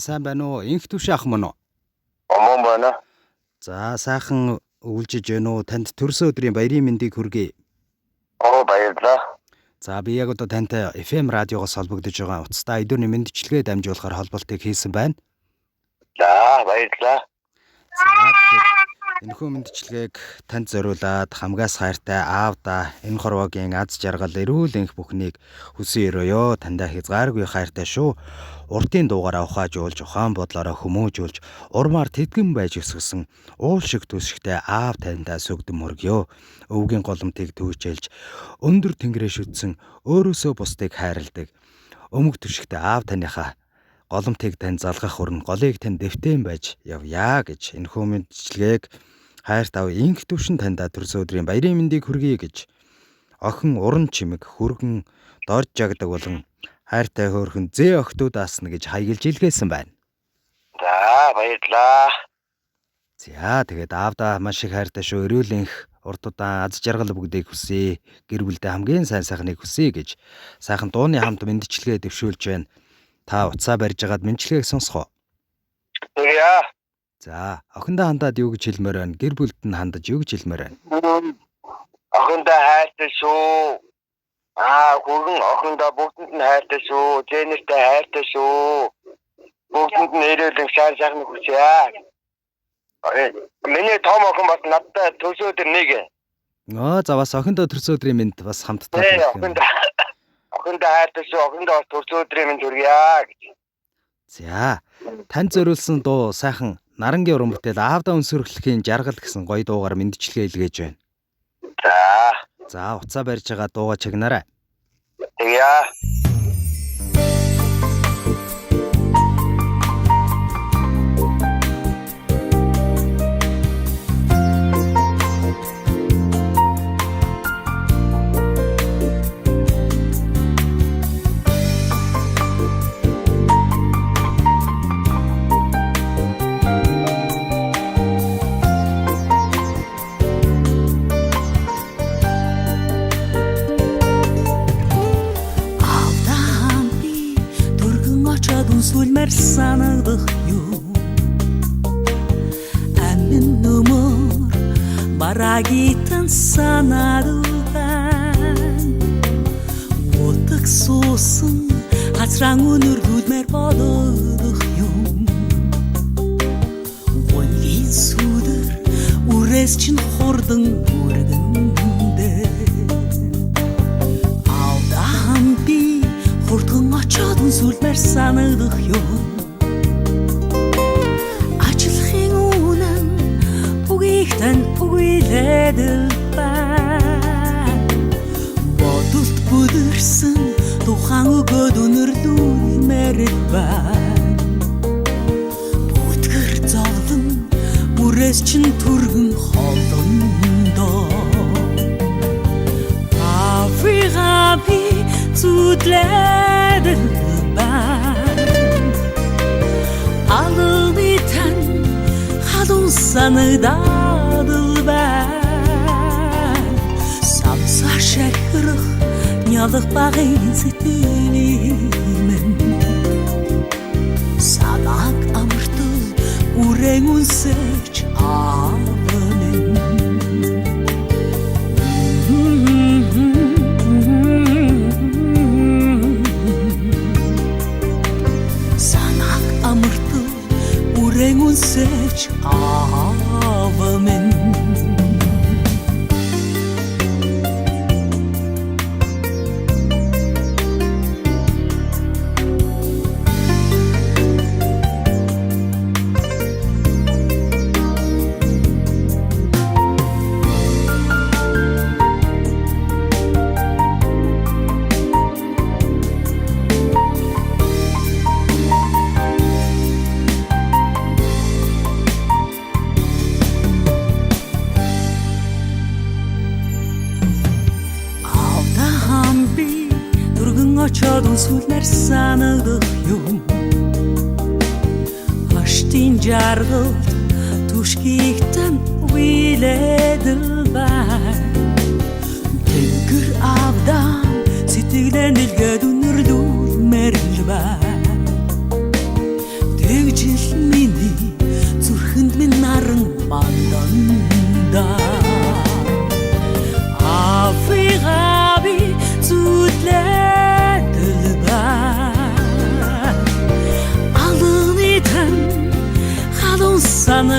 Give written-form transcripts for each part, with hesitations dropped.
Сайн байна уу? Инх түш ах мөн үү? Мөн байна. За сайхан үүлжиж байна уу? Танд төрсөн өдрийн баярын мэндийг хүргэе. Баярлалаа. За би яг одоо тантай FM радиогоос холбогдож байгаа уцтай өдөрний мэндчилгээ дамжуулахаар холболтыг хийсэн байна. За баярлалаа. Энэхүү мэндчилгээг танд зориулаад хамгаас хайртай аавда энэ хорвогийн аз жаргал эрүүл энх бүхнийг хүсэн өрөөё. Тандаа хязгааргүй хайртай шүү. Уртын дуугаараа ухаажуулж, ухаан бодлороо хүмүүжүүлж, урмаар тэтгэн байж өсгсөн уул шиг төсшигтэй аав таньдаа сүгдэм мөргөө. Өвгийн голомтыг түүчэлж, өндөр тэнгэрээ шүтсэн өөрөөсөө бусдыг хайрладаг. Өмг төшигтэй аав таныхаа голомтыг тань залгах хүрэн голыг тань дэвтэн байж явъя гэж энэхүү мэндчилгээг хайрт аав инх төвшин таньдаа төрсөн өдрийн баярын мэндийг хүргэе гэж охин уран чимэг хүргэн дорж жагдаг болон хайртай хөөрхөн зээ охтуудаас нь гэж хаягилж илгээсэн байна. За баярлалаа. За тэгээд аавда маш их хайртай шүү. Эрүүл энх урт удаан аз жаргал бүгдийг хүсье. Гэр бүлдээ хамгийн сайн сайхныг хүсье гэж сайхан дууны хамт мэндчилгээ дэвшүүлж байна. Та уцаа барьж агаад мэндчилгээг сонсгоо. Тэгье. За охиндоо хандаад юу гэж хэлмээр байна? Гэр бүлд нь хандаж юу гэж хэлмээр байна? Охиндоо хайртай шүү. Хүргэн охиндоо бүгдэнд нь хайртай шүү. Зэнэртэй хайртай шүү. Бүгдэнд нь эрүүл сайн сайхан хүсье. Миний том охин бас надтай төрсөн өдөр нэг. За бас охиндоо төрсөн өдрийн мэнд бас хамтдаа. Охиндоо хайртай шүү. Охиндоо бас төрсөн өдрийн мэнд хүргье гэж. За танд зориулсан дуу сайхан Нарангийн уран бүтээл аавда өнсөргөлийн жаргал гэсэн гоё дуугаар мэндчилгээ илгээж байна. За уцаа барьж байгаа дууга чагнараа. Тэгье. Сүлмэр санагдах юм амин нөмөр барагитан санадудан утак суусан хацран өнөрлүүлмэр бодох юм онлин сүдэр үрээс чин хурдан үргэндэ алдаан би хурдган очоод сүлмэр санагдах юм ажлахын үнэн бүгийгтэн бүгийлэдэл бай бодолт бүдэрсэн тухайн өгөөд өнөрлүүлмэр бай бүтгэр зовлон үрээс чин түргэн холдондоо авигаби зүдлэдэл албитан халуун санагдадал бай самсар шахирах нялах багын сэтгэлимэн санааг амартал үрэн үнсэж аванэн үнсэж авамэн очоод сүлмэр санагдах юм хаштын жаргалт түшгийгтэн үйлэдэл бай тэнгэр авдан сэтгэлэн илгээд үнэрлүүлмэр л бай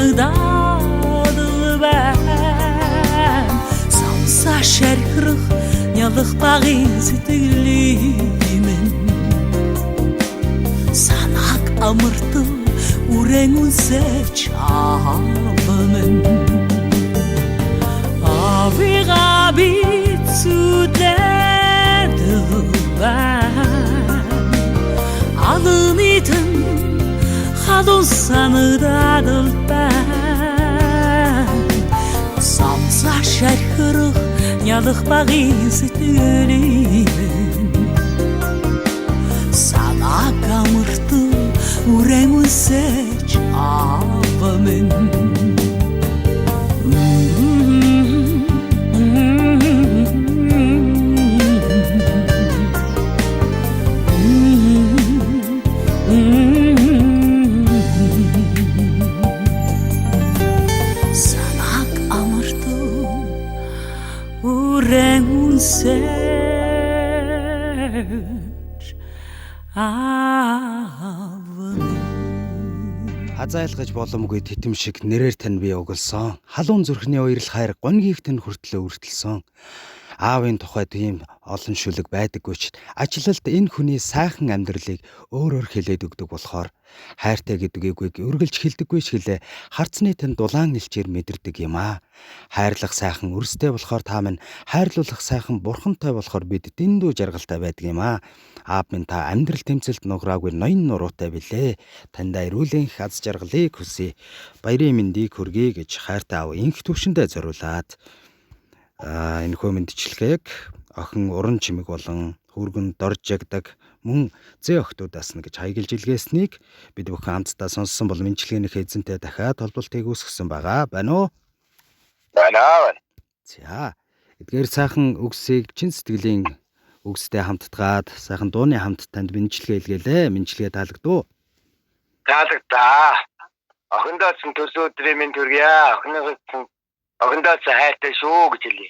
санагдаад байна. Самсаа шархирах нялх багын сэтгэлийг минь санааг амартан үрэн үнсэж авмэн авига бицүдээд байна алынитэн хадун санагдаад байна самсаа шархирах нялх багын сэтгэлийг санааг амартан үрэн үнсэж авмэн санааг амартан үрэн үнсэж Хазайлгаж боломгүй титэм шиг нэрээр тань би угалсан. Халуун зүрхний уярал хайр гонгийг тань хүртлээ үртэлсэн. Аавын тухай тийм олон шүлэг байдаггүй ч ажилалд энэ хүний сайхан амьдралыг өөрөөр хэлээд өгдөг болохоор хайртай гэдгийг үргэлж хэлдэггүй ч хэлээ харцны тань дулаан илчээр мэдэрдэг юм аа. Хайрлах сайхан өрстэй болохоор та минь хайрлуулах сайхан бурхантай болохоор бид дэндүү жаргалтай байдаг юм аа. Аав минь та амьдрал тэмцэлд нуграагүй ноён нуруутай билээ. Тандаа эрүүлийн их аз жаргалыг хүсье. Баярын мэндийг хүргэе гэж хайртай аав инх төвшөндөө зориулаад энэ хөө мэдчилгээг охин уран чимэг болон хүргэн доржигдаг мөн зэ охтуудаас нь гэж хаяглж илгээснийг бид бүхэн хамтдаа сонссон бол мэдчилгээний эзэнтэй дахиад холболтыг үүсгэсэн байгаа. Байна уу? Байна. За, эдгээр сайхан үгсийг чин сэтгэлийн үгстэй хамтдгаад сайхан дууны хамт танд мэдчилгээ илгээлээ. Мэдчилгээ таалагдав уу? Таалагдаа. Охиндоо ч төсөө өдрийн минь төргийа. Охиндоо ч хайртай шүү гэж хэлье.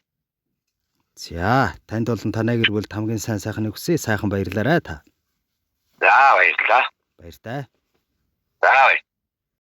За, танд болон танай гэр бүлд хамгийн сайхан үгсээ сайхан баярлаарай та. За баярлалаа. Баяртай. За баяр.